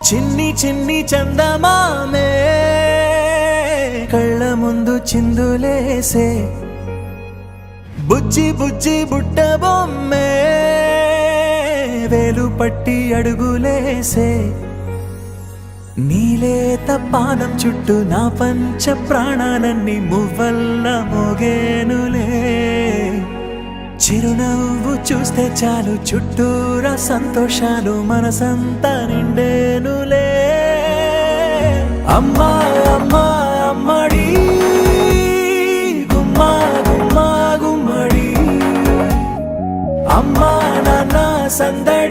చిన్ని చిన్ని చందమామే కళ్ళ ముందు చిందులేసే బుజ్జి బుజ్జి బుట్ట బొమ్మే వేలు పట్టి అడుగులేసే నీలేత పాదం చుట్టూ నా పంచ ప్రాణాలన్నీ మువ్వల్ల మోగేనులే చిరునవ్వు చూస్తే చాలు చుట్టూరా సంతోషాలు మనసంతా నిండేనులే అమ్మా అమ్మా అమ్మడి గుమ్మా గుమ్మా గుమ్మడి అమ్మా నాన్న సందడి